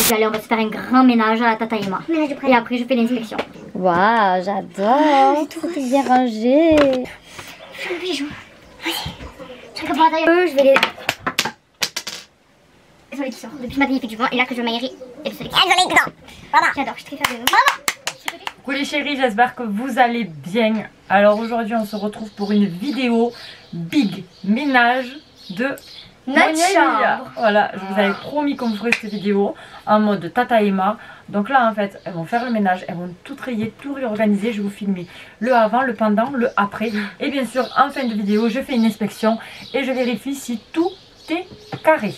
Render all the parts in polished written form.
puis allez, on va se faire un grand ménage à la Tata Emma. Et après, je fais l'inspection. Waouh, j'adore. Tout est bien rangé. Je fais mes bijoux. Je vais les... Le soleil qui sort. Depuis ce matin, il fait du vent. Et là que je vais m'aérer. Et le soleil qui sort. Voilà. J'adore, je suis très fière de nous. Coucou les chéris, j'espère que vous allez bien. Alors aujourd'hui, on se retrouve pour une vidéo big ménage de notre chambre. Voilà, je vous avais promis qu'on ferait cette vidéo en mode Tata Emma. Donc là en fait, elles vont faire le ménage, elles vont tout trier, tout réorganiser. Je vais vous filmer le avant, le pendant, le après. Et bien sûr, en fin de vidéo, je fais une inspection et je vérifie si tout est carré.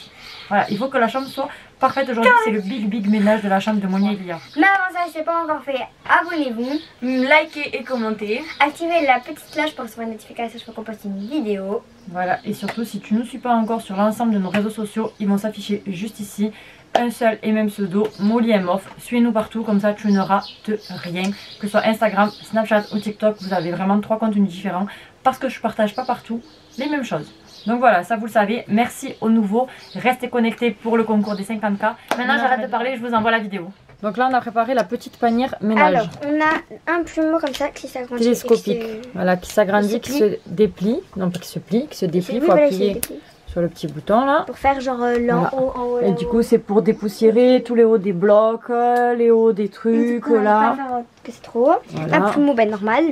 Voilà, il faut que la chambre soit parfaite. Aujourd'hui, c'est le big ménage de la chambre de Monia et Lia. Mais avant ça, si ce n'est pas encore fait, abonnez-vous, likez et commentez, activez la petite cloche pour recevoir une notification chaque fois qu'on poste une vidéo. Voilà, et surtout, si tu ne nous suis pas encore sur l'ensemble de nos réseaux sociaux, ils vont s'afficher juste ici. Un seul et même pseudo, Molly M Off. Suivez-nous partout, comme ça tu ne rates rien. Que ce soit Instagram, Snapchat ou TikTok, vous avez vraiment 3 contenus différents. Parce que je partage pas partout les mêmes choses. Donc voilà, ça vous le savez. Merci aux nouveaux. Restez connectés pour le concours des 50K. Maintenant j'arrête de parler, je vous envoie la vidéo. Donc là on a préparé la petite panière ménage. Alors on a un plumeau comme ça qui s'agrandit. Télescopique. Voilà, qui s'agrandit, qui se déplie. Non pas qui se plie, qui se déplie. Il faut appuyer sur le petit bouton là. Pour faire genre l'en haut, en haut. Et du coup c'est pour dépoussiérer tous les hauts des blocs, les hauts des trucs là. Que c'est trop haut. Voilà. Un plumeau ben normal.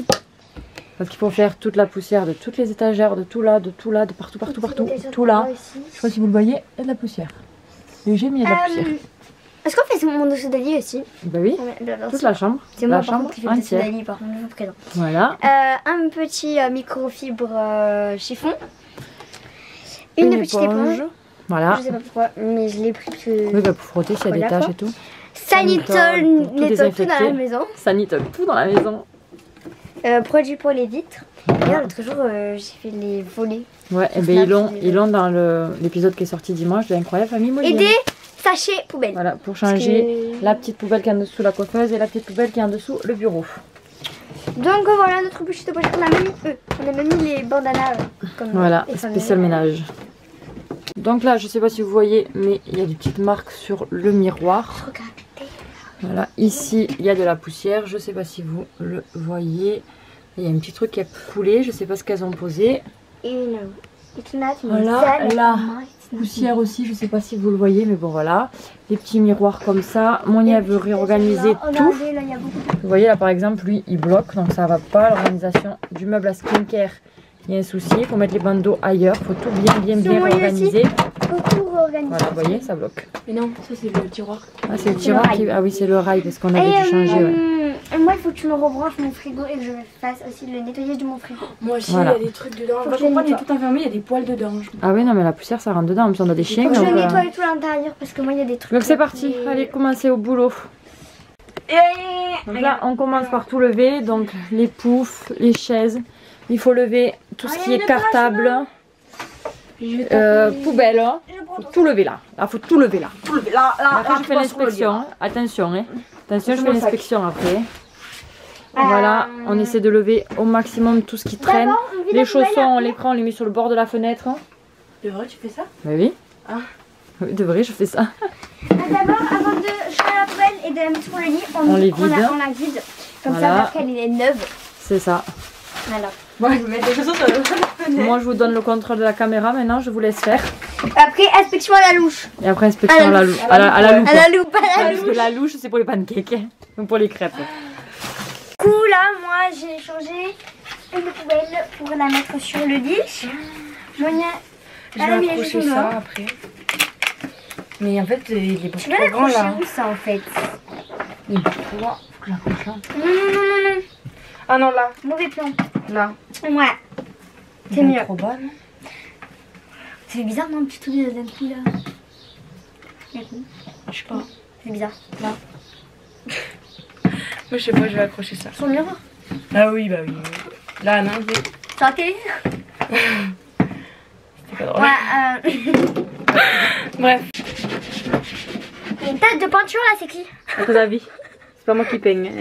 Parce qu'il faut faire toute la poussière de toutes les étagères, de tout là, de partout, tout là. Je sais pas si vous le voyez, il y a de la poussière. Léger mais il y a de la poussière. Est-ce qu'on fait mon dessous d'Ali aussi? Bah oui, toute la chambre. C'est moi par contre qui fais le dessous d'Ali par contre, je vous présente. Voilà. Un petit microfibre chiffon. Une petite éponge. Voilà. Je sais pas pourquoi, mais je l'ai pris parce que... Oui, bah pour frotter s'il y a des taches et tout. Sanitol, nettoie tout dans la maison. Sanitol, tout dans la maison. Produit pour les vitres. Et l'autre jour, j'ai fait les volets. Ouais, et ben ils l'ont dans l'épisode qui est sorti dimanche de Incroyable Famille Molly. Et des sachets poubelles. Voilà, pour changer la petite poubelle qui est en dessous la coiffeuse et la petite poubelle qui est en dessous le bureau. Donc voilà notre bouchette de poche. On a même mis les bandanas. Comme voilà, spécial ménage. Donc là, je sais pas si vous voyez, mais il y a des petites marques sur le miroir. Regardez. Voilà, ici il y a de la poussière, je sais pas si vous le voyez. Il y a un petit truc qui a coulé, je sais pas ce qu'elles ont posé. Voilà, la poussière aussi, je sais pas si vous le voyez, mais bon voilà. Les petits miroirs comme ça. Monia veut réorganiser tout. Vous voyez là par exemple, lui il bloque, donc ça va pas. L'organisation du meuble à skincare, il y a un souci, il faut mettre les bandeaux ailleurs, il faut tout bien réorganiser. Voilà, vous voyez, ça bloque. Mais non, ça c'est le tiroir. Ah, c'est le tiroir qui... Ah oui, c'est le rail parce qu'on avait dû changer. Ouais. Moi, il faut que tu me rebranches mon frigo et que je fasse aussi le nettoyage de mon frigo. Moi aussi, il y a des trucs dedans. Quand on est tout enfermé, il y a des poils dedans. Ah oui, non, mais la poussière ça rentre dedans. En plus, on a des chiens. Faut que je nettoie tout l'intérieur parce que moi, il y a des trucs. Donc c'est parti, allez, commencer au boulot. Donc là, on commence par tout lever. Donc les poufs, les chaises. Il faut lever tout ce qui est cartable. Poubelle, faut tout lever là. Là, faut tout lever là. Après, je fais l'inspection. Attention, hein. Attention, je fais l'inspection après. Voilà, on essaie de lever au maximum tout ce qui traîne. Les chaussons, l'écran, on les met sur le bord de la fenêtre. De vrai, tu fais ça? Bah oui. Ah. Oui, de vrai, je fais ça. D'abord, avant de changer la poubelle et de la mettre sur le lit, on les vide. On la vide. Comme ça, parce qu'elle est neuve. C'est ça. Voilà. Moi, je vais mettre des chaussons sur le fenêtre. Moi, je vous donne le contrôle de la caméra. Maintenant, je vous laisse faire. Après, inspection à la louche. Et après, inspection à la loupe. À la loupe. Parce que la louche, c'est pour les pancakes. Donc pour les crêpes. Du coup, là, moi, j'ai changé une poubelle pour la mettre sur le lit. Monia, je vais accrocher ça après. Mais en fait, il est beaucoup trop grand là. Où ça en fait? Il est beaucoup trop grand. Faut que j'accroche là. Non. Ah non, là. Mauvais plan. Là. Ouais. C'est mieux. Trop bas, non? C'est bizarre, non, un petit truc d'un coup là. Je sais pas. C'est bizarre. Là. Moi, je sais pas, je vais accrocher ça. Sur le miroir. Ah oui, bah oui. Là, non, je vais. Sur la télé. C'est pas drôle. Ouais, bref. Une tête de peinture là, c'est qui? À ton avis? C'est pas moi qui peigne.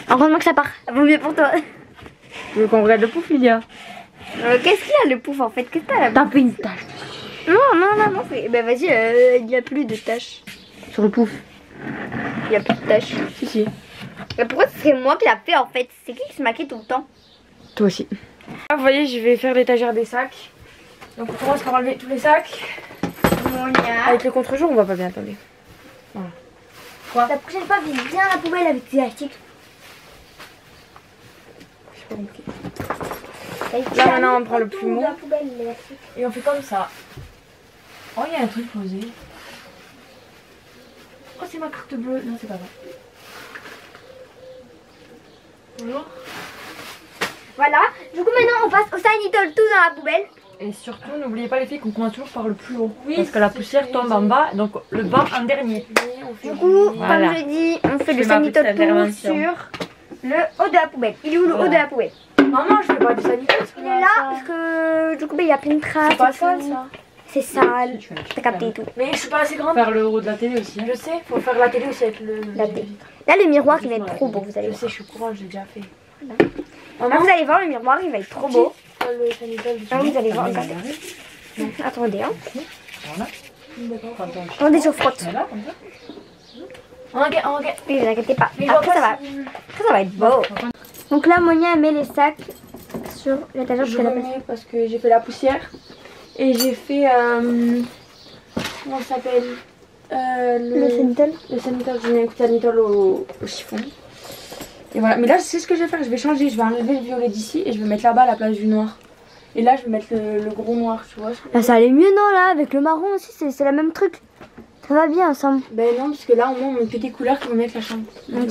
Heureusement que ça part. Vaut mieux pour toi. Tu veux qu'on regarde le pouf, Lilia? Qu'est-ce qu'il y a le pouf en fait? Qu'est-ce que t'as là? T'as fait une tache. Non, bah vas-y, il n'y a plus de taches. Sur le pouf. Il n'y a plus de taches. Si. Mais pourquoi c'est moi qui l'a fait en fait? C'est qui se maquille tout le temps? Toi aussi. Ah, vous voyez, je vais faire l'étagère des sacs. Donc on commence par enlever tous les sacs. Avec le contre-jour, on va pas bien, attendez. Voilà. Quoi? La prochaine fois, vise bien la poubelle avec tes articles. J'ai pas compris. Là maintenant on prend le plumeau. Et on fait comme ça. Oh, il y a un truc posé. Oh, c'est ma carte bleue. Non, c'est pas vrai. Bonjour. Voilà. Du coup, maintenant, on passe au sanitol tout dans la poubelle. Et surtout, n'oubliez pas les filles qu'on commence toujours par le plus haut. Oui, parce que la poussière tombe en bas, donc le bas en dernier. Du coup, voilà. comme je dis, on fait le sanitol tout sur le haut de la poubelle. Il est où le haut de la poubelle? Maman, je fais pas du sanitol. Il est là parce que du coup, il y a plein de traces. C'est pas sale ça. C'est sale. T'as capté et tout. Mais je suis pas assez grande. Faire le haut de la télé aussi. Je sais, faut faire la télé aussi avec le. La télé. Là, le miroir, il va être trop beau, vous allez Je voir. sais, je suis courante, j'ai déjà fait. Là, vous allez voir, le miroir, il va être trop beau. Le sanitol. Là, vous allez voir, regardez. Attendez, hein. Voilà. Attendez, je frotte. Voilà, comme ça. Regarde. Oui, vous inquiétez pas. Après, ça va. Après, ça va être beau. Donc là, Monia met les sacs sur l'étagère. Je remets parce que j'ai fait la poussière. Et j'ai fait... comment ça s'appelle Le sanitol. Le sanitol, j'ai mis un coup de sanitol au chiffon. Et voilà, mais là c'est ce que je vais faire, je vais changer, je vais enlever le violet d'ici et je vais mettre là-bas à la place du noir. Et là je vais mettre le gros noir, tu vois. Là, ça allait mieux, non, là, avec le marron aussi, c'est le même truc. Ça va bien ensemble. Ben non, parce que là au moins on met que des couleurs qui vont mettre la chambre. Ok.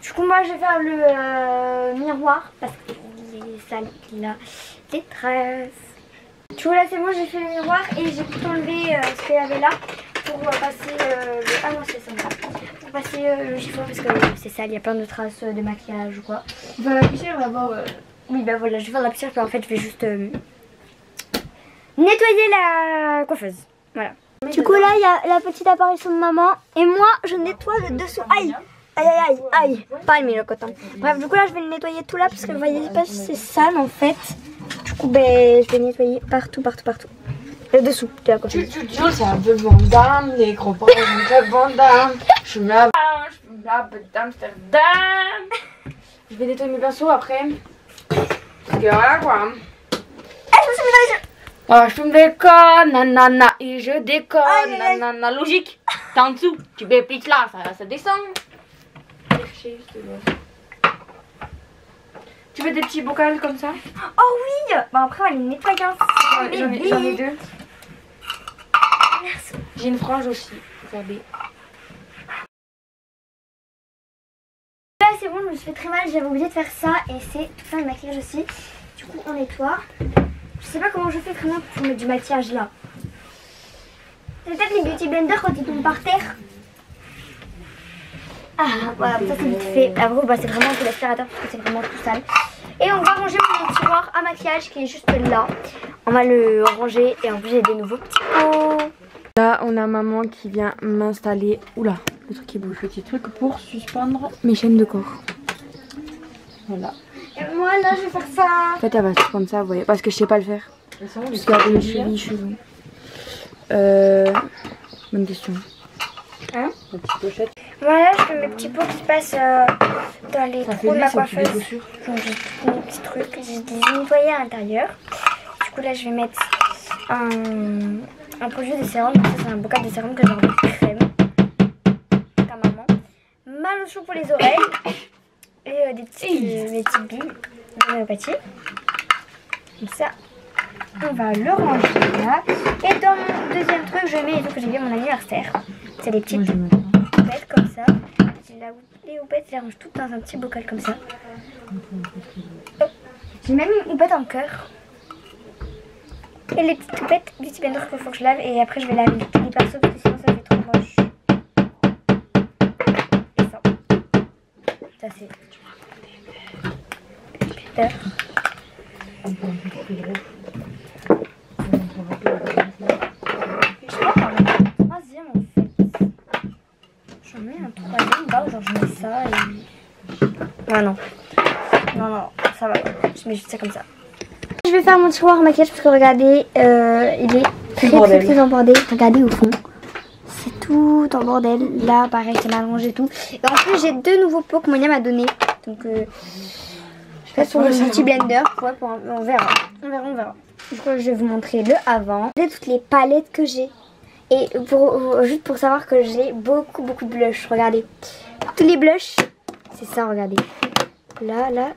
Du coup, moi je vais faire le miroir parce que les sales là, les traces. Du coup, là c'est bon, j'ai fait le miroir et j'ai tout enlevé ce qu'il y avait là pour passer le. Ah non, c'est ça. Pour passer le chiffon parce que c'est sale, il y a plein de traces de maquillage ou quoi. On va faire la poussière d'abord. Oui, bah voilà, je vais faire la poussière, puis en fait, je vais juste nettoyer la coiffeuse. Voilà. Du coup, là, il y a la petite apparition de maman. Et moi, je nettoie le dessous. Aïe! Aïe, aïe, aïe, aïe. Pas mis le coton. Bref, du coup, là, je vais le nettoyer tout là, parce que vous voyez pas si c'est sale, en fait. Du coup, ben, je vais nettoyer partout. Le dessous de la coiffeuse. C'est un peu Vandame, les gros bras, un peu Vandame. Je me lave d'Amsterdam. Je vais nettoyer mes pinceaux après. Parce que voilà quoi. Je me suis mis dans les yeux. Oh, je fume des connes, nanana, et je déconne, nanana, logique. T'es en dessous, tu bépites là, ça descend. Tu veux des petits bocals comme ça? Oh oui. Bon, après, on va les nettoyer. J'en ai deux. Merci. J'ai une frange aussi, regardez. Là, c'est bon, je me suis fait très mal. J'avais oublié de faire ça. Et c'est tout ça, le maquillage aussi. Du coup, on nettoie. Je sais pas comment je fais très bien pour mettre du maquillage là. C'est peut-être les beauty blenders quand ils tombent par terre. Ah voilà, ça c'est vite fait. Après, bah, c'est vraiment un peu l'aspirateur parce que c'est vraiment tout sale. Et on va ranger mon tiroir à maquillage qui est juste là. On va le ranger et en plus j'ai des nouveaux petits pots. Là, on a maman qui vient m'installer. Oula, le truc qui bouge. Petit truc pour suspendre mes chaînes de corps. Voilà. Et moi là, je vais faire ça. En fait, elle va suspendre ça, vous voyez, parce que je sais pas le faire. Parce que mes cheveux. Bonne question. Hein? La petite pochette. Voilà, je fais mes petits pots qui se passent dans les trous de ma coiffeuse. Donc j'ai tous mes petits trucs, j'ai des nettoyés à l'intérieur. Du coup là je vais mettre un produit de sérum. Ça c'est un bocal de sérum que j'ai enlevé de crème. Comme maman. Ma lotion pour les oreilles. Et des petites bulles d'homéopathie. Comme ça. On va le ranger là. Et dans mon deuxième truc, je mets les trucs que j'ai eu à mon anniversaire. C'est des petites houppettes comme ça. Les houppettes, je les range toutes dans un petit bocal comme ça. J'ai même une houppette en cœur. Et les petites houpettes du petit blender qu'il faut que je lave. Et après, je vais laver les pinceaux parce que sinon ça fait trop moche. Et ça. Ça c'est. Peter. Je crois qu'on a un troisième en fait. J'en mets un troisième là, genre je mets ça et... Ah non. Non, ça va pas. Je mets juste ça comme ça. Je vais faire mon tiroir maquillage parce que regardez, il est très embordé. Regardez au fond. C'est tout en bordel. Là, pareil, c'est mal rangé et tout. Et en plus, j'ai 2 nouveaux pots que Monia m'a donné. Donc, je fais sur le Beauty Blender. Ouais, on verra. On verra. Donc, je vais vous montrer le avant. J'ai toutes les palettes que j'ai. Et juste pour savoir que j'ai beaucoup de blush. Regardez. Tous les blushs, c'est ça, regardez. Là.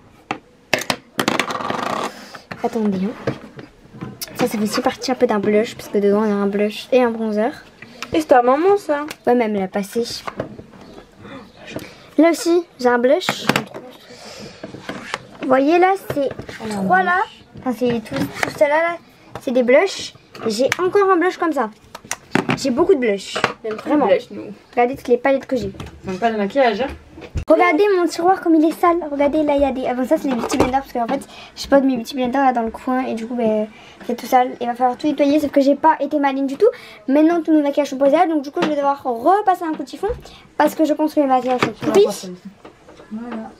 Attendez. Ça fait aussi partie un peu d'un blush. Parce que dedans, il y a un blush et un bronzer. Et c'est ta maman, ça? Ouais, même elle l'a passé. Là aussi, j'ai un blush. Vous voyez là, c'est 3 là. Enfin, c'est tout ça là. C'est des blushs. J'ai encore un blush comme ça. J'ai beaucoup de blush. Vraiment. Blush, nous. Regardez toutes les palettes que j'ai. Donc pas de maquillage. Hein. Regardez mon tiroir comme il est sale. Regardez là, il y a des. Avant ça, c'est les Beauty Blender. Parce qu'en fait, je pose mes Beauty Blender là dans le coin. Et du coup, c'est tout sale. Il va falloir tout nettoyer. Sauf que j'ai pas été maligne du tout. Maintenant, tous mes maquillages sont posés là. Donc, du coup, je vais devoir repasser un coup de chiffon. Parce que je pense que mes maquillages sont pourris. Voilà.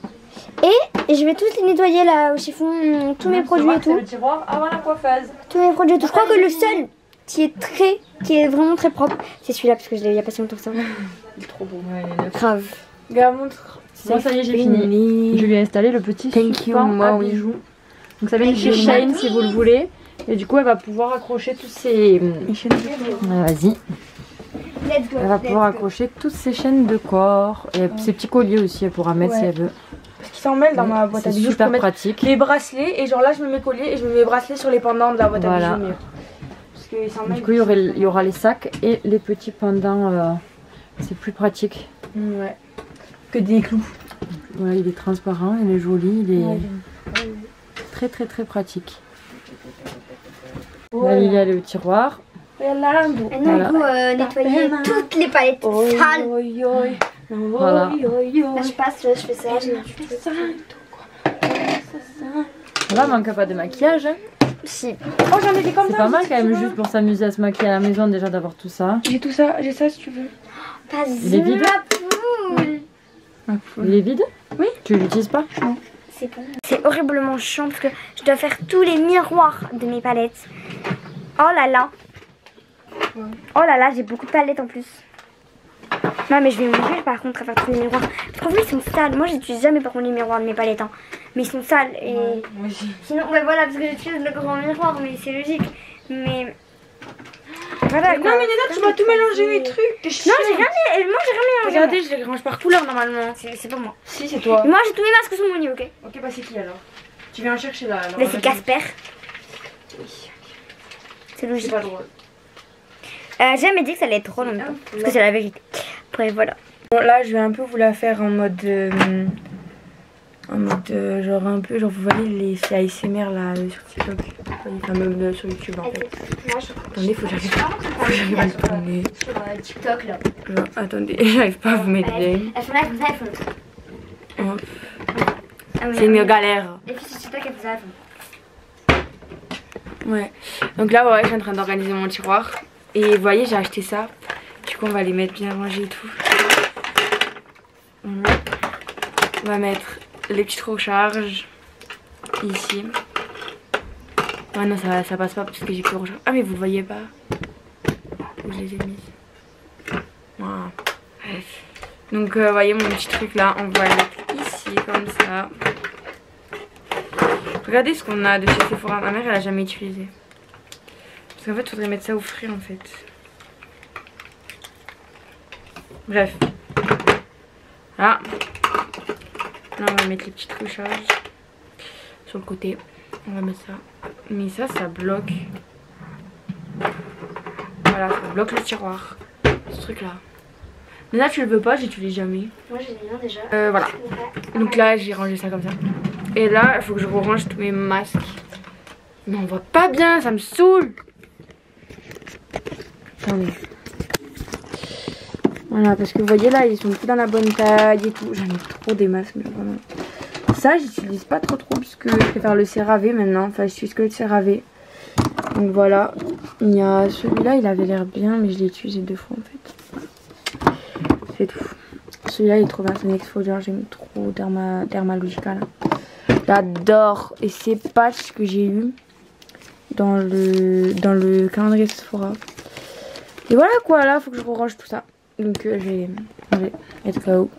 Et je vais tous les nettoyer là au chiffon. Tous mes produits et tout. Le tiroir avant la coiffeuse. Tous mes produits et tout. Je crois que le seul qui est vraiment très propre, c'est celui-là. Parce que je l'ai eu il y a pas si longtemps que ça. Il est trop beau. Ouais, il est neuf. Grave. Regarde, montre. Moi ça y est, j'ai fini. Je lui ai installé le petit support à bijoux. Donc ça vient de chez Shane si vous le voulez. Et du coup elle va pouvoir accrocher tous ses... Vas-y. Elle va pouvoir accrocher toutes ses chaînes de corps. Et ses petits colliers aussi, elle pourra mettre si elle veut. Parce qu'ils s'en mêlent dans ma boîte à bijoux. C'est super pratique. Les bracelets, et genre là je mets mes colliers et je mets mes bracelets sur les pendants de la boîte à bijoux. Parce qu'ils s'en mêlent. Du coup il y aura les sacs et les petits pendants. C'est plus pratique. Ouais. Que des clous. Ouais, il est transparent, il est joli, il est très pratique. Là il y a le tiroir. Maintenant, voilà. Vous nettoyer toutes les palettes sales. Voilà. Là, je passe, je fais ça. Là, il manque pas de maquillage. Hein. Si. Oh, j'en ai des comme ça. C'est pas mal quand même, juste pour s'amuser à se maquiller à la maison, déjà d'avoir tout ça. J'ai tout ça, j'ai ça si tu veux. Il est vide. Il est vide? Oui. Tu l'utilises pas? Non. C'est bon. C'est horriblement chiant parce que je dois faire tous les miroirs de mes palettes. Oh là là. Oh là là, j'ai beaucoup de palettes en plus. Non mais je vais mourir par contre à faire tous les miroirs. Je trouve qu'ils sont sales. Moi j'utilise jamais par contre les miroirs de mes palettes. Hein. Mais ils sont sales. Et sinon, bah voilà, parce que j'utilise le grand miroir, mais c'est logique. Mais... Voilà, non mais Nena, tu vas tout mélanger mes trucs. Non, j'ai rien mélangé. Regardez, je les range par couleur normalement. C'est pas moi. Si, c'est toi. Moi j'ai tous mes masques sur mon lit, ok. Ok, bah c'est qui alors? Tu viens en chercher là. Mais c'est Casper. Oui. C'est logique. C'est pas drôle. J'ai jamais dit que ça allait être drôle en même temps. Parce que c'est la vérité. Après voilà. Bon, là je vais un peu vous la faire en mode... genre un peu, genre vous voyez les ASMR là sur TikTok. Enfin même sur YouTube en fait. Attendez, faut que j'arrive à le tourner. Sur TikTok là. Genre, attendez, j'arrive pas à vous mettre bien. Elles font là, elles font ça, elles font. C'est une galère. Les filles sur TikTok, elles font ça, elles font. Ouais. Donc là, ouais, je suis en train d'organiser mon tiroir. Et vous voyez, j'ai acheté ça. Du coup, on va les mettre bien rangés et tout. On va mettre les petites recharges ici. Ah non, ça passe pas parce que j'ai plus de recharge. Ah, mais vous le voyez pas. Où je les ai mises. Voilà. Donc, vous voyez mon petit truc là. On va le mettre ici, comme ça. Regardez ce qu'on a de chez Sephora. Ma mère, elle a jamais utilisé. Parce qu'en fait, il faudrait mettre ça au frais en fait. Bref. Là. Là, on va mettre les petites recharges sur le côté. On va mettre ça. Mais ça bloque. Voilà, ça bloque le tiroir. Ce truc là. Mais là, tu le veux pas, j'utilise jamais. Moi, j'ai rien déjà. Voilà. Donc là, j'ai rangé ça comme ça. Et là, il faut que je range tous mes masques. Mais on voit pas bien, ça me saoule. Attendez. Voilà, parce que vous voyez là, ils sont plus dans la bonne taille et tout. J'en ai trop des masques, mais vraiment. Ça, j'utilise pas trop puisque je préfère le CeraVe maintenant. Enfin, j'utilise que le CeraVe. Donc voilà. Il y a celui-là, il avait l'air bien, mais je l'ai utilisé 2 fois en fait. C'est tout. Celui-là, il est trop bien, c'est un exfoliant. J'aime trop Dermalogica là. J'adore. Et ces patchs que j'ai eu, dans le calendrier Sephora. Et voilà quoi, là faut que je range tout ça. Donc je vais ranger être KO.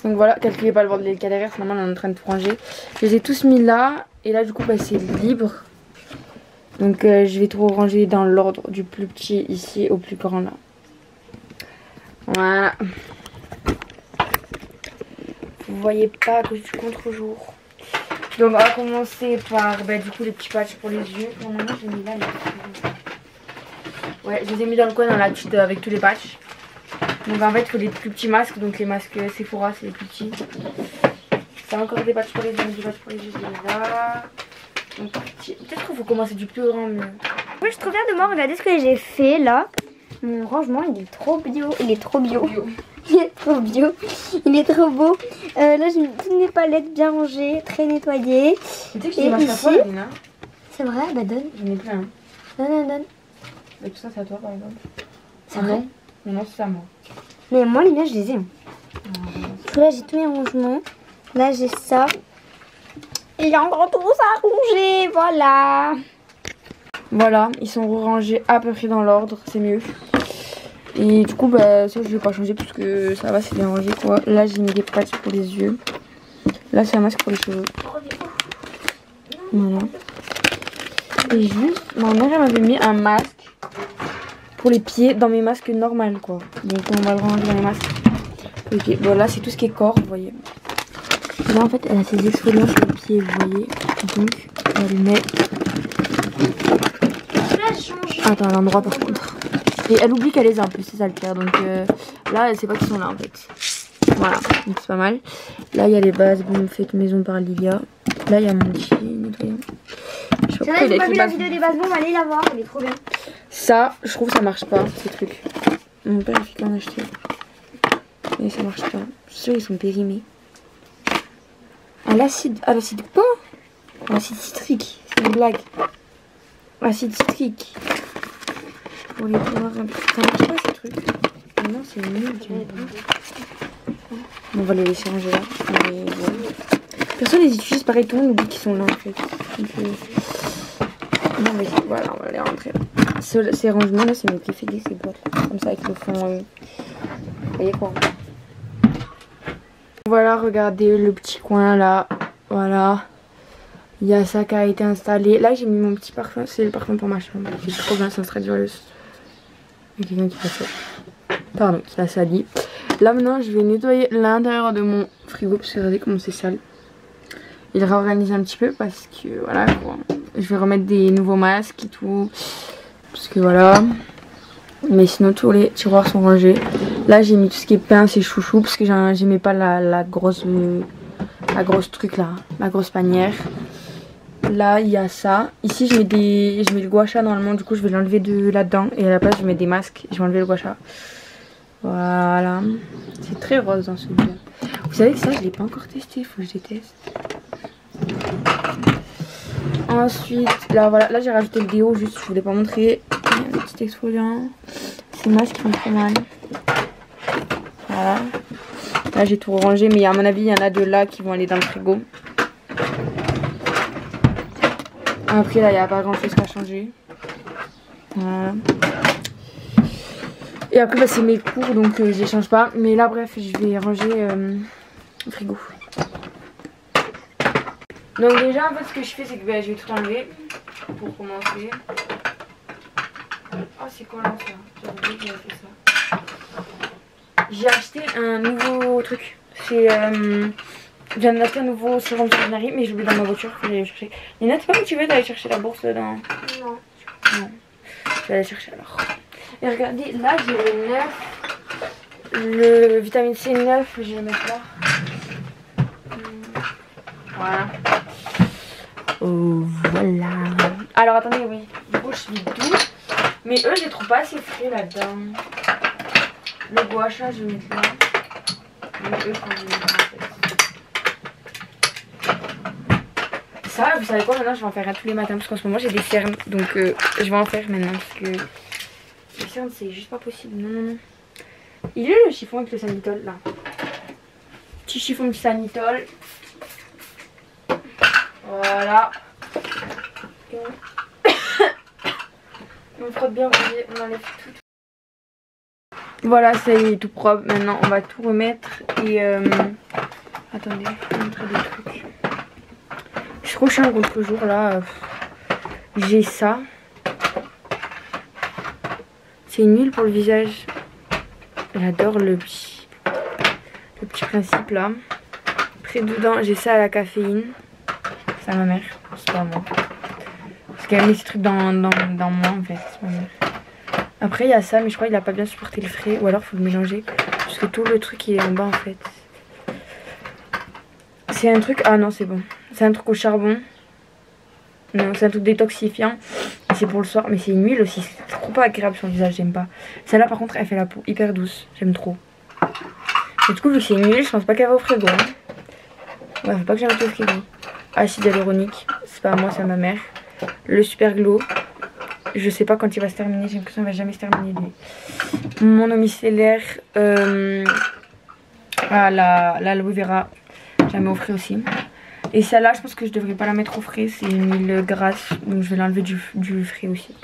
Donc voilà, calculez pas le bord de l'écalaire, normalement on est en train de tout ranger. Je les ai tous mis là et là du coup bah, c'est libre. Donc je vais tout ranger dans l'ordre du plus petit ici au plus grand là. Voilà. Vous voyez pas à cause du contre-jour. Donc on va commencer par bah, du coup les petits patchs pour les yeux. Normalement j'ai mis là les petits... Ouais, je les ai mis dans le coin dans la petite avec tous les patchs. Donc en fait il faut des plus petits masques. Donc les masques Sephora c'est les plus petits. C'est encore des patchs pour les yeux, des patchs pour les yeux, je les mets là. Peut-être qu'il faut commencer du plus grand mais... Oui, je suis trop fière de moi, regardez ce que j'ai fait là. Mon rangement il est trop bio, il est trop bio. Il est trop bio, il est trop beau. Là j'ai mis toutes mes palettes bien rangées, très nettoyées. Tu sais que j'ai des masques à toi, Lina. C'est vrai, bah donne. J'en ai plein. Donne. Mais tout ça c'est à toi par exemple. C'est vrai. Non, c'est à moi. Mais moi les miens je les ai. Là j'ai tous mes rangements. Là j'ai ça. Et il y a encore tout ça à ranger, voilà. Voilà, ils sont rangés à peu près dans l'ordre, c'est mieux. Et du coup, bah, ça je vais pas changer parce que ça va, c'est bien rangé quoi. Là j'ai mis des patchs pour les yeux. Là c'est un masque pour les cheveux. Voilà. Et juste, ma mère elle m'avait mis un masque pour les pieds dans mes masques normales quoi. Donc on va le ranger dans les masques. Pour les pieds. Bon là c'est tout ce qui est corps, vous voyez. Là en fait elle a ses exfoliants sur les pieds, vous voyez. Donc elle met... Attends, à l'endroit par contre. Et elle oublie qu'elle les a en plus, c'est ça le pire. Donc là elle sait pas qu'ils sont là en fait. Voilà, donc c'est pas mal. Là il y a les bases bon faites maison par Livia. Là il y a mon petit nettoyant. Si vous n'avez pas vu la vidéo des bases bombes, allez la voir, elle est trop bien. Ça, je trouve ça marche pas ces trucs. Mon père il fait qu'en acheter. Et ça marche pas. Je suis sûre ils sont périmés. À l'acide quoi? L'acide citrique, c'est une blague. Acide citrique. Pour les pouvoirs, ça marche pas ces trucs. Non, c'est nul. On va les laisser ranger là. Mais, ouais. Personne les utilise pareil, tout le monde oublie qu'ils sont là en fait. Donc, non mais voilà, on va les rentrer là. Ces rangements là, c'est mieux que les ces boîtes là. Comme ça avec le fond. Vous voyez quoi? Voilà, regardez le petit coin là. Voilà. Il y a ça qui a été installé. Là j'ai mis mon petit parfum, c'est le parfum pour ma chambre. C'est trop bien, c'est un Stradiol. Il y a quelqu'un qui passe. Pardon, ça a sali. Là maintenant je vais nettoyer l'intérieur de mon frigo parce que regardez comment c'est sale. Et le réorganiser un petit peu parce que voilà quoi. Je vais remettre des nouveaux masques et tout. Parce que voilà. Mais sinon tous les tiroirs sont rangés. Là j'ai mis tout ce qui est pince et chouchou parce que j'aimais pas la grosse truc là. La grosse panière. Là il y a ça. Ici je mets le gua sha normalement. Du coup je vais l'enlever de là-dedans. Et à la place je mets des masques. Je vais enlever le gua sha. Voilà. C'est très rose dans celui-là. Vous savez que ça je l'ai pas encore testé. Il faut que je les teste. Ensuite là voilà. Là j'ai rajouté le déo. Juste je voulais pas montrer. Il y a un petit exfoliant. Ces masques qui font trop mal. Voilà. Là j'ai tout rangé. Mais à mon avis il y en a deux là qui vont aller dans le frigo. Après là il n'y a pas grand chose à changer. Voilà. Et après bah, c'est mes cours donc je les change pas. Mais là bref je vais ranger le frigo. Donc déjà en fait ce que je fais c'est que bah, je vais tout enlever. Pour commencer. Oh c'est quoi là ça? J'ai oublié que j'avais fait ça. J'ai acheté un nouveau truc. C'est je viens d'acheter un nouveau sérum Ordinary, mais j'ai oublié dans ma voiture, faut aller le chercher. Lina, t'es pas motivée d'aller chercher la bourse dedans? Non. Non. Je vais aller chercher alors. Et regardez, là j'ai le 9. Le vitamine C 9, je vais le mettre là. Voilà. Oh, voilà. Alors attendez, oui. Du coup, je vide tout. Mais eux, je les trouve pas assez frais là-dedans. Le gua sha, je vais mettre là. Mais eux, quand je vais mettre en fait. Ça, vous savez quoi, maintenant je vais en faire un tous les matins parce qu'en ce moment j'ai des cernes. Donc je vais en faire maintenant parce que les cernes c'est juste pas possible. Non. Il est le chiffon avec le sanitol là. Petit chiffon de sanitol. Voilà. On frotte bien, on enlève tout. Voilà, ça y est, tout propre. Maintenant, on va tout remettre. Et attendez, je vais vous montrer des trucs. Je suis trop chiant contre le jour là. J'ai ça. C'est une huile pour le visage. J'adore le petit principe là. Après dedans, j'ai ça à la caféine. C'est à ma mère, c'est pas à moi. Parce qu'elle met ces trucs dans moi en fait, c'est ma mère. Après il y a ça, mais je crois qu'il a pas bien supporté le frais. Ou alors faut le mélanger. Parce que tout le truc il est en bas en fait. C'est un truc, ah non c'est bon. C'est un truc au charbon. Non, c'est un truc détoxifiant. C'est pour le soir, mais c'est une huile aussi. C'est trop pas agréable sur le visage, j'aime pas. Celle-là par contre elle fait la peau hyper douce, j'aime trop. Et du coup vu que c'est une huile, je pense pas qu'elle va au frigo. Ouais, faut pas que j'invente au frigo. Acide hyaluronique, c'est pas à moi, c'est à ma mère. Le super glow. Je sais pas quand il va se terminer, j'ai l'impression qu'il va jamais se terminer lui. Mon eau micellaire, l'aloe vera, jamais au frais aussi. Et celle-là, je pense que je devrais pas la mettre au frais, c'est une huile grasse, donc je vais l'enlever du frais aussi.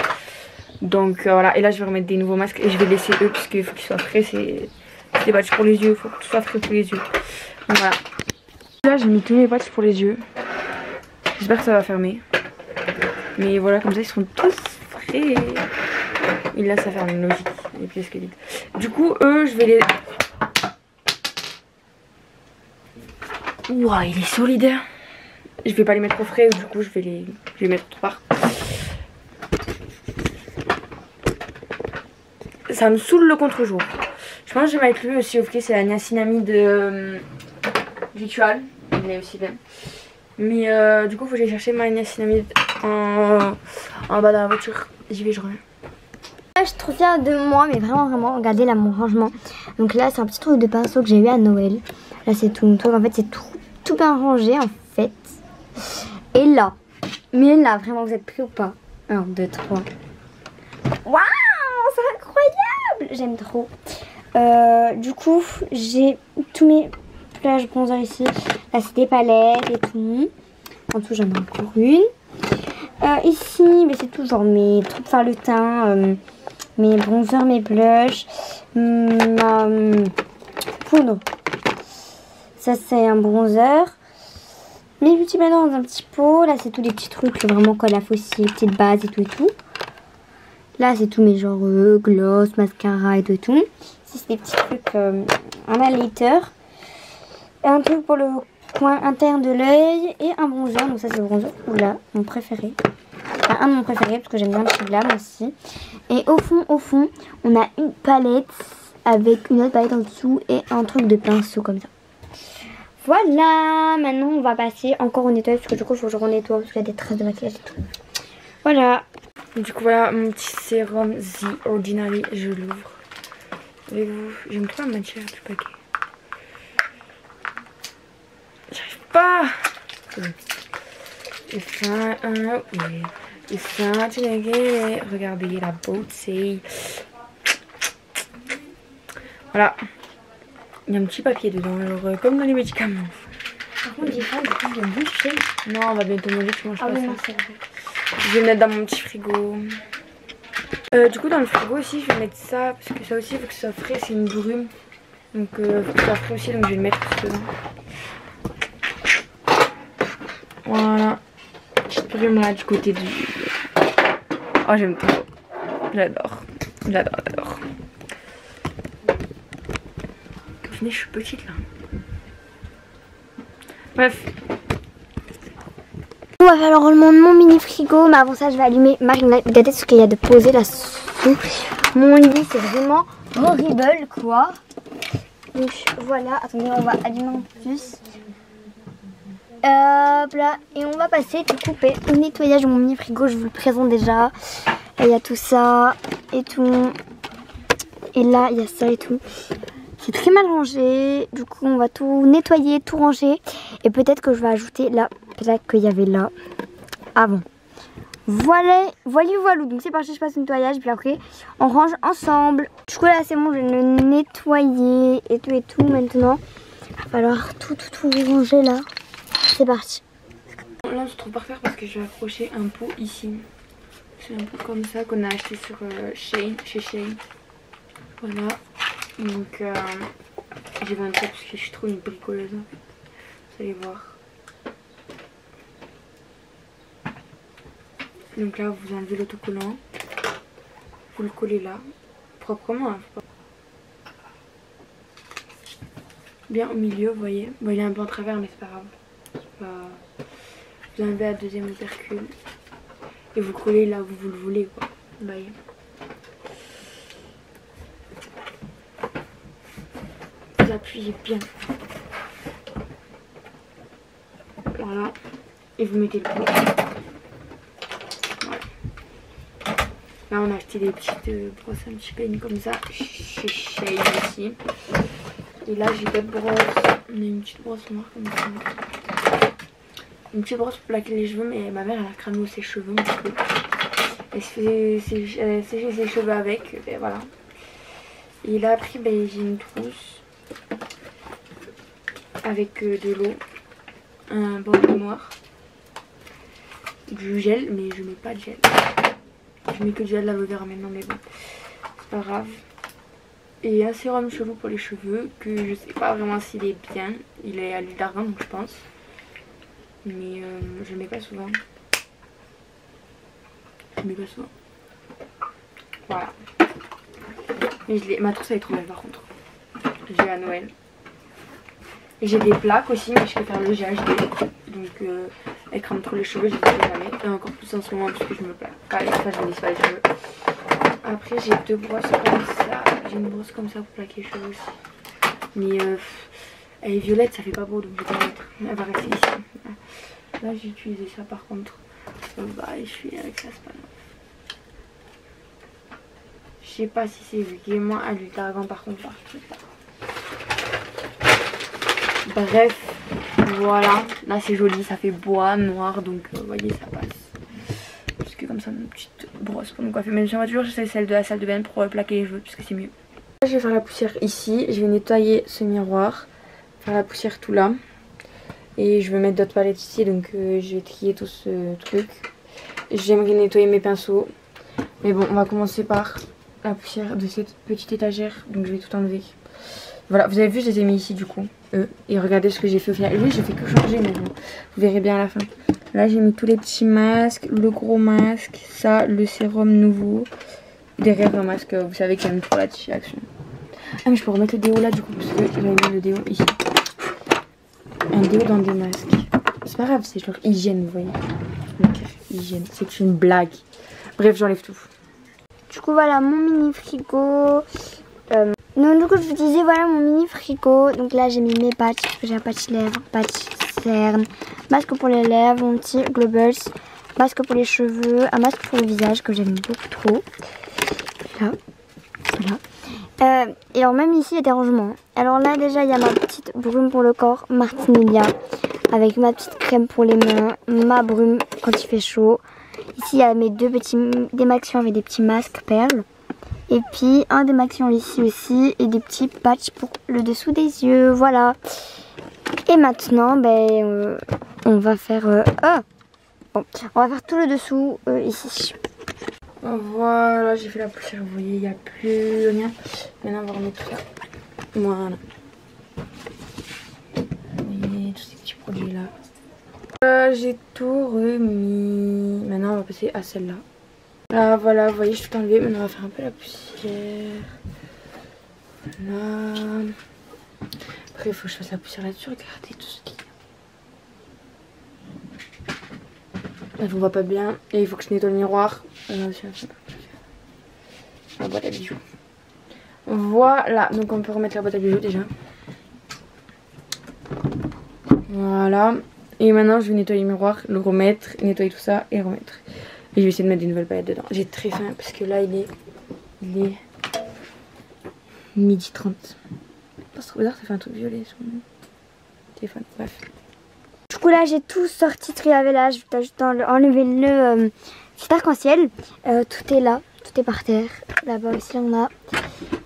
Donc voilà, et là je vais remettre des nouveaux masques et je vais laisser eux, puisqu'il faut qu'ils soient frais, c'est des patchs pour les yeux, il faut que tout soit frais pour les yeux. Donc voilà. Là j'ai mis tous mes patchs pour les yeux, j'espère que ça va fermer. Mais voilà, comme ça ils seront tous frais. Et là ça ferme, logique, les pièces que vite. Du coup eux je vais les... Ouah, il est solide. Je vais pas les mettre au frais, du coup je vais les mettre autre part. Ça me saoule le contre-jour. Je pense que je vais mettre lui aussi au frais, c'est la niacinamide Ritual. Il est aussi bien. Mais du coup faut que j'aille chercher ma niacinamide en bas dans la voiture. J'y vais, je reviens. Je suis trop fière de moi, mais vraiment, regardez là mon rangement. Donc là c'est un petit truc de pinceau que j'ai eu à Noël. Là c'est tout mon truc, en fait c'est tout bien rangé en fait. Et là, mais là vraiment vous êtes prêts ou pas? 1, 2, 3. Waouh, c'est incroyable, j'aime trop. Du coup j'ai tous mes plages bronzer ici. Là c'est des palettes et tout. En dessous j'en ai encore une. Ici c'est tout genre mes trucs de fard le teint, mes bronzers, mes blushs, ma poudre. Ça c'est un bronzer. Mes petits bâtons dans un petit pot. Là c'est tous les petits trucs vraiment colle à fossier, petites bases et tout et tout. Là c'est tous mes genres gloss, mascara et tout et tout. Ici c'est des petits trucs un highlighter. Et un truc pour le coin interne de l'œil et un bronzer. Donc ça c'est le bronzer, oula, mon préféré. Enfin, un de mon préféré parce que j'aime bien le petit glam aussi. Et au fond on a une palette avec une autre palette en dessous et un truc de pinceau comme ça. Voilà, maintenant on va passer encore au nettoyage parce que du coup il faut que je renettoie parce qu'il y a des traces de maquillage et tout. Voilà. Du coup voilà mon petit sérum The Ordinary, je l'ouvre avec vous. J'aime pas matière du paquet. J'arrive pas. Et ça, oui. Et ça, tu l'as. Regardez la beauté. Voilà. Il y a un petit papier dedans, genre comme dans les médicaments. Par contre, j'ai faim, du coup, je vais boucher. Non, on va bientôt manger, tu manges pas oui, ça. non, c'est vrai. Je vais le mettre dans mon petit frigo. Du coup, dans le frigo aussi, je vais mettre ça. Parce que ça aussi, il faut que ça soit frais, c'est une brume. Donc, il faut que ça soit frais aussi, donc je vais le mettre dedans. Voilà. Petite brume là du côté du... Oh, j'aime trop. J'adore. J'adore. Je suis petite là. Bref. On va faire le rangement de mon mini frigo, mais avant ça je vais allumer ma ring light. Regardez ce qu'il y a de posé là sous mon lit, c'est vraiment horrible quoi. Donc voilà, attendez, on va allumer en plus. Hop là, et on va passer tout couper au nettoyage de mon mini frigo, je vous le présente déjà. Il y a tout ça et tout. Et là il y a ça et tout. C'est très mal rangé, du coup on va tout nettoyer, tout ranger. Et peut-être que je vais ajouter là, peut-être qu'il y avait là avant. Voilà, donc c'est parti, je passe au nettoyage, puis après on range ensemble. Du coup là c'est bon, je vais le nettoyer et tout maintenant. Il va falloir tout ranger là. C'est parti. Là je trouve parfait parce que je vais accrocher un pot ici. C'est un peu comme ça qu'on a acheté sur Shein, chez Shein. Voilà. Donc j'ai vendu ça parce que je suis trop une bricoleuse en fait. Vous allez voir. Donc là vous enlevez l'autocollant. Vous le collez là. Proprement. Hein, bien au milieu, vous voyez. Bon, il est un peu en travers mais c'est pas grave. Vous enlevez la deuxième opercule. Et vous collez là où vous le voulez quoi. Vous voyez. Vous appuyez bien. Voilà. Et vous mettez le pot. Voilà. Là on a acheté des petites brosses un petit peu comme ça chez Shein aussi. Et là j'ai d'autres brosses. On a une petite brosse noire comme ça. Une petite brosse pour plaquer les cheveux, mais ma mère elle a cramé ses cheveux un petit peu. Elle s'est séché ses cheveux avec, et voilà. Et là après ben, j'ai une trousse avec de l'eau, un bandeau noir, du gel, mais je mets pas de gel. Je mets que du gel d'aloe vera maintenant, mais bon, c'est pas grave. Et un sérum cheveux pour les cheveux, que je sais pas vraiment s'il est bien. Il est à l'huile d'argan donc je pense. Mais je le mets pas souvent. Je le mets pas souvent. Voilà. Mais ma trousse elle est trop belle par contre. J'ai à Noël. Et j'ai des plaques aussi, mais je préfère le GHD. Donc elle crame trop les cheveux, je ne le fais jamais. Et encore plus en ce moment parce que je me plaque pas. Enfin je me lisse pas les cheveux. Après j'ai deux brosses comme ça. J'ai une brosse comme ça pour plaquer les cheveux aussi. Mais elle est violette, ça fait pas beau donc je vais pas la mettre. Elle va rester ici. Là j'ai utilisé ça par contre. Bah je suis avec ça, c'est pas grave. Je sais pas si c'est vraiment à l'huile d'argan par contre. Bref, voilà. Là c'est joli, ça fait bois, noir, donc vous voyez ça passe. Parce que comme ça une petite brosse pour me coiffer. Même si on va toujours chercher celle de la salle de bain pour plaquer les cheveux parce que c'est mieux. Là, je vais faire la poussière ici, je vais nettoyer ce miroir, faire la poussière tout là. Et je vais mettre d'autres palettes ici, donc je vais trier tout ce truc. J'aimerais nettoyer mes pinceaux. Mais bon, on va commencer par la poussière de cette petite étagère, donc je vais tout enlever. Voilà, vous avez vu, je les ai mis ici du coup. Et regardez ce que j'ai fait au final. Oui, j'ai fait que changer, mais bon, vous verrez bien à la fin. Là, j'ai mis tous les petits masques, le gros masque, ça, le sérum nouveau. Derrière un masque, vous savez qu'il y a une trop la action. Ah, mais je peux remettre le déo là du coup, parce que j'avais mis le déo ici. Un déo dans des masques. C'est pas grave, c'est genre hygiène, vous voyez. Donc, hygiène, c'est une blague. Bref, j'enlève tout. Du coup, voilà mon mini frigo. Donc, du coup, je vous disais, voilà mon mini frigo. Donc là, j'ai mis mes patchs, parce que j'ai un patch lèvres, patch cerne, masque pour les lèvres, mon petit Globals, masque pour les cheveux, un masque pour le visage que j'aime beaucoup trop. Là, voilà. Et alors, même ici, il y a des rangements. Alors là, déjà, il y a ma petite brume pour le corps, Martinelia, avec ma petite crème pour les mains, ma brume quand il fait chaud. Ici, il y a mes deux petits démaquillants avec des petits masques perles. Et puis un démaquillant ici aussi et des petits patchs pour le dessous des yeux, voilà. Et maintenant, ben, on va faire bon, on va faire tout le dessous ici. Voilà, j'ai fait la poussière, vous voyez, il n'y a plus rien. Maintenant, on va remettre tout ça. Voilà. Vous voyez, tous ces petits produits là. J'ai tout remis. Maintenant, on va passer à celle-là. Là, voilà, vous voyez, je suis tout enlevée. Maintenant, on va faire un peu la poussière. Voilà. Après, il faut que je fasse la poussière là-dessus. Regardez tout ce qu'il y a. Là, on voit pas bien. Et il faut que je nettoie le miroir. La boîte à bijoux. Voilà, donc on peut remettre la boîte à bijoux déjà. Voilà. Et maintenant, je vais nettoyer le miroir, le remettre, nettoyer tout ça et remettre. Et je vais essayer de mettre des nouvelles palettes dedans. J'ai très faim parce que là, il est 12h30. C'est trop bizarre, ça fait un truc violet sur mon téléphone. Bref. Du coup, là, j'ai tout sorti, trié avec là. Je vais juste enlever le petit arc-en-ciel. Tout est là, tout est par terre. Là-bas aussi, on a.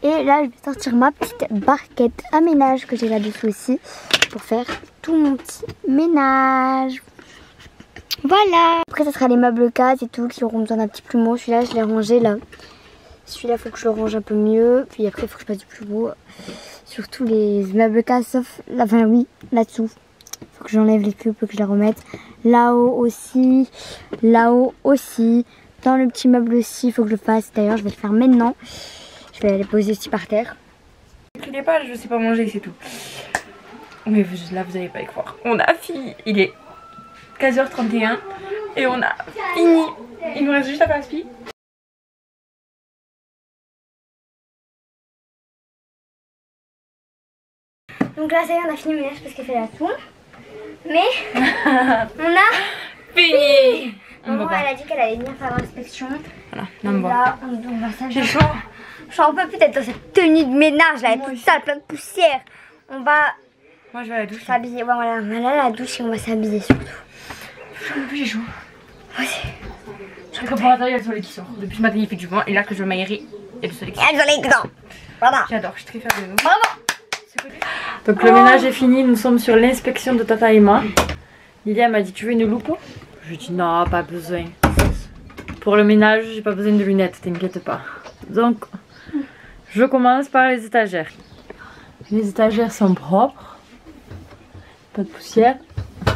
Et là, je vais sortir ma petite barquette à ménage que j'ai là-dessous aussi pour faire tout mon petit ménage. Voilà. Après ça sera les meubles cases et tout qui auront besoin d'un petit plumeau. Celui-là je l'ai rangé là. Celui-là faut que je le range un peu mieux. Puis après il faut que je passe du plumeau sur tous les meubles cases sauf là, enfin oui, là-dessous. Faut que j'enlève les cubes, que je les remette. Là-haut aussi. Là-haut aussi. Dans le petit meuble aussi, il faut que je le fasse. D'ailleurs je vais le faire maintenant. Je vais les poser aussi par terre. Ne criez pas, je sais pas manger, c'est tout. Mais là vous allez pas y croire. On a fini. Il est 15h31 et on a fini. Il nous reste juste à faire aspi. Donc là, ça y est, on a fini le ménage parce qu'elle fait la tour. Mais on a Fini. Maman, elle a dit qu'elle allait venir faire l'inspection. Voilà, non, Donc bon. là, on va s'amuser. J'ai chaud. J'en peux peut-être dans cette tenue de ménage là, elle est toute sale, plein de poussière. On va Moi je vais à la douche. s'habiller. Ouais, voilà, on va aller à la douche et on va s'habiller surtout. J'ai chaud. Moi aussi. Je préparateur, il y a le soleil qui sort. Depuis ce matin il fait du vent et là que je vais m'aérer, il y a le soleil qui sort. Elle soleil dedans. Voilà. J'adore, je suis très fière de nous. Bravo. Donc le ménage est fini, nous sommes sur l'inspection de Tata et moi. Lilia m'a dit tu veux une loupe? Je lui ai dit non, pas besoin. Pour le ménage, j'ai pas besoin de lunettes, t'inquiète pas. Donc je commence par les étagères. Les étagères sont propres. Pas de poussière. Ça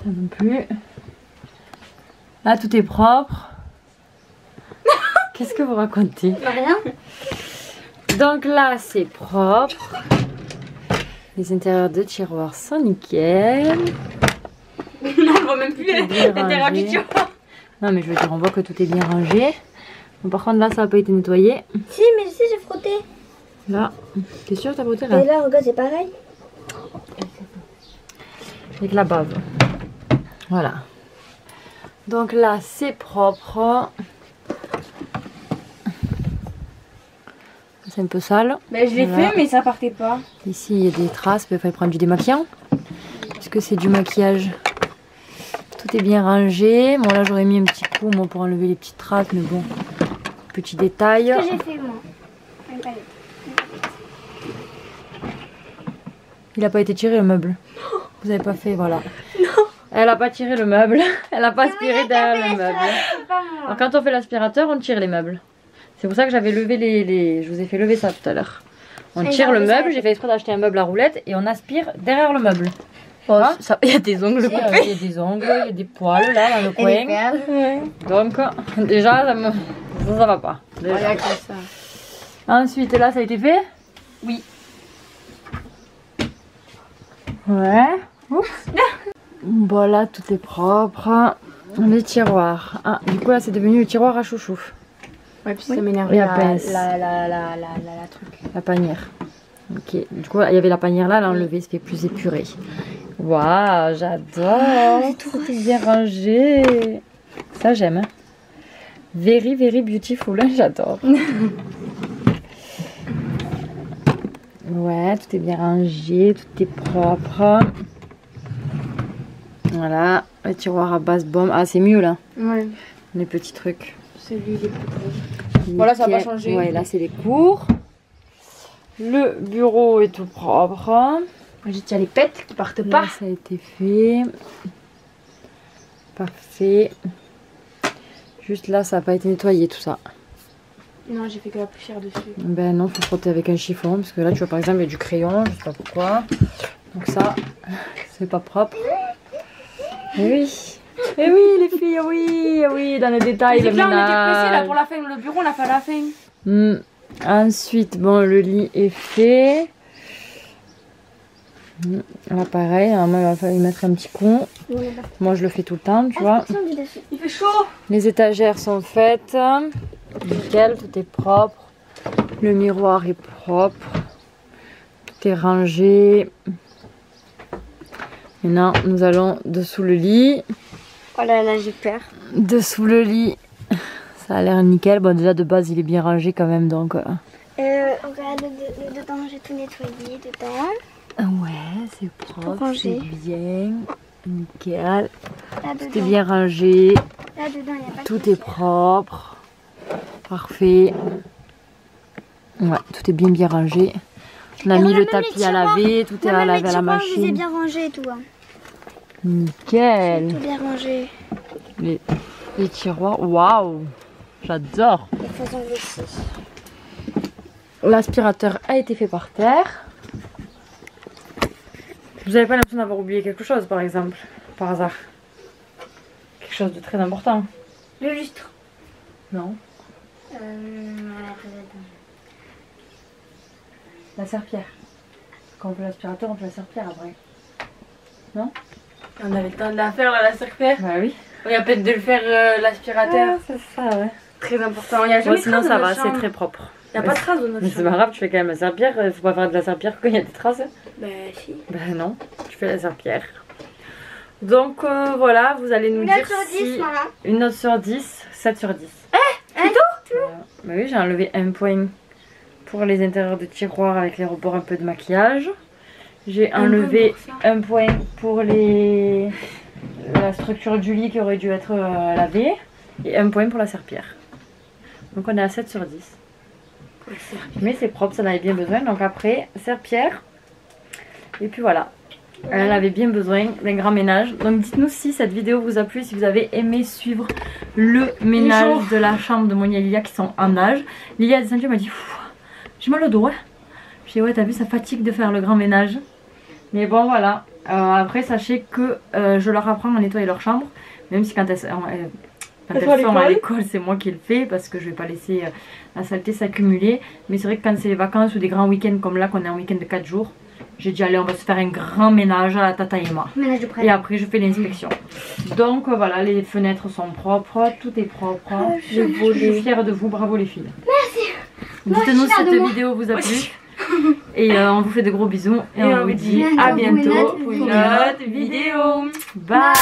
non plus. Là tout est propre. Qu'est-ce que vous racontez? Rien. Donc là c'est propre. Les intérieurs de tiroirs sont nickel. Non, on voit même plus l'intérieur du tiroir. Non mais je veux dire, on voit que tout est bien rangé. Bon, par contre là ça n'a pas été nettoyé. Si, mais je sais, j'ai frotté. Là, t'es sûr t'as botté là? Et là, regarde, c'est pareil. Avec la bave. Voilà. Donc là c'est propre. C'est un peu sale. Mais je l'ai Voilà. fait mais ça partait pas. Ici il y a des traces, mais il fallait prendre du démaquillant. Puisque c'est du maquillage. Tout est bien rangé. Bon là j'aurais mis un petit coup moi, pour enlever les petites traces, mais bon. Petit détail. Ce que j'ai fait, moi. Une palette. Il n'a pas été tiré le meuble. Vous avez pas fait, voilà. Non. Elle a pas tiré le meuble. Elle a pas aspiré derrière le meuble. C'est pas moi. Alors quand on fait l'aspirateur, on tire les meubles. C'est pour ça que j'avais levé les... Je vous ai fait lever ça tout à l'heure. On Et tire le j'ai enlevé meuble, ça. j'ai fait exprès d'acheter un meuble à roulettes et on aspire derrière le meuble. Hein il y a des ongles Il y a des ongles, il y a des poils là dans le coin. Donc déjà ça va pas. Déjà. Voilà, comme ça. Ensuite là ça a été fait? Oui. Ouais. Oups. Bon là tout est propre. Les tiroirs. Ah du coup là c'est devenu le tiroir à chouchou. Ouais, puis ça m'énerve. Et la pince. La truc. La panière. Ok. Du coup il y avait la panière là, l'enlever, ça fait plus épuré. Waouh, j'adore. Tout est bien rangé. Ça j'aime. Hein. Very very beautiful, hein, j'adore. Ouais, tout est bien rangé, tout est propre. Voilà, le tiroir à base bombe. Ah, c'est mieux là, Ouais, les petits trucs. c'est lui les plus gros. Voilà, ça va pas changer. Ouais, là c'est les cours. Le bureau est tout propre. J'ai tiens les pètes qui partent Là, pas. ça a été fait. Parfait. Juste là, ça n'a pas été nettoyé tout ça. Non, j'ai fait que la poussière dessus. Ben non, faut frotter avec un chiffon parce que là, tu vois, par exemple, il y a du crayon, je sais pas pourquoi. Donc ça, c'est pas propre. Et oui. Et oui, les filles, oui, oui, dans les détails. C'est le que là, on était pressés là ménage. pour la fin. Le bureau, on l'a fait à la fin. Ensuite, bon, le lit est fait. Là, pareil, normalement, il va falloir y mettre un petit coup. Moi, je le fais tout le temps, tu vois. Il fait chaud. Les étagères sont faites. Nickel, tout est propre. Le miroir est propre. Tout est rangé. Maintenant, nous allons dessous le lit. Oh là là, j'ai peur. Dessous le lit, ça a l'air nickel. Bon, déjà, de base, il est bien rangé quand même, donc... Regarde, dedans, j'ai tout nettoyé dedans. Ouais, c'est propre, rangé. c'est bien. Nickel. Là Tout est dedans, bien rangé. là dedans, il n'y a pas de Tout est propre. Parfait. Ouais, tout est bien rangé. On a Et mis on a le même tapis les à tiroirs. laver, tout est à même les laver à la tiroirs, je les ai machine. bien rangés et tout. Hein. Nickel. Tout bien rangé. Les tiroirs, waouh, j'adore. Les faisons aussi. L'aspirateur a été fait par terre. Vous n'avez pas l'impression d'avoir oublié quelque chose, par exemple, par hasard? Quelque chose de très important? Le lustre. Non. La serpillière. Quand on fait l'aspirateur, on fait la serpillière après. Non? On avait le temps de la faire là, la serpillière. Bah oui. On a peut-être de le faire l'aspirateur. C'est ça, ouais. Très important. Il y a jamais de Sinon traces ça dans va, notre c'est chambre. très propre. Il n'y a pas de traces dans notre Mais c'est chambre. pas grave, tu fais quand même la serpillière. Faut pas faire de la serpillière quand il y a des traces. Bah si. Bah non, tu fais la serpillière. Donc voilà, vous allez nous Une dire note sur 10, si... maman. Une note sur 10, 7 sur 10. Bah oui, j'ai enlevé un point pour les intérieurs de tiroirs avec les rebords un peu de maquillage. J'ai enlevé un point pour la structure du lit qui aurait dû être lavée. Et un point pour la serpillière. Donc on est à 7 sur 10. Mais c'est propre, ça en avait bien besoin. Donc après, serpillière. Et puis voilà. Elle avait bien besoin d'un grand ménage. Donc dites-nous si cette vidéo vous a plu, si vous avez aimé suivre le ménage de la chambre de Monia et Lilia qui sont en âge. Lilia elle m'a dit j'ai mal au dos, ouais. J'ai dit ouais, t'as vu, ça fatigue de faire le grand ménage. Mais bon voilà. Après sachez que je leur apprends à nettoyer leur chambre. Même si quand elles sont à l'école, c'est moi qui le fais parce que je vais pas laisser la saleté s'accumuler. Mais c'est vrai que quand c'est les vacances ou des grands week-ends comme là, qu'on est un week-end de 4 jours, j'ai dit allez, on va se faire un grand ménage à la tata et moi. Ménage de près. Et après je fais l'inspection. Donc voilà, les fenêtres sont propres, tout est propre. Je suis fière de vous, bravo les filles. Merci. Dites-nous si cette vidéo vous a plu. Et on vous fait de gros bisous. Et on vous dit à bientôt pour une autre vidéo. Bye.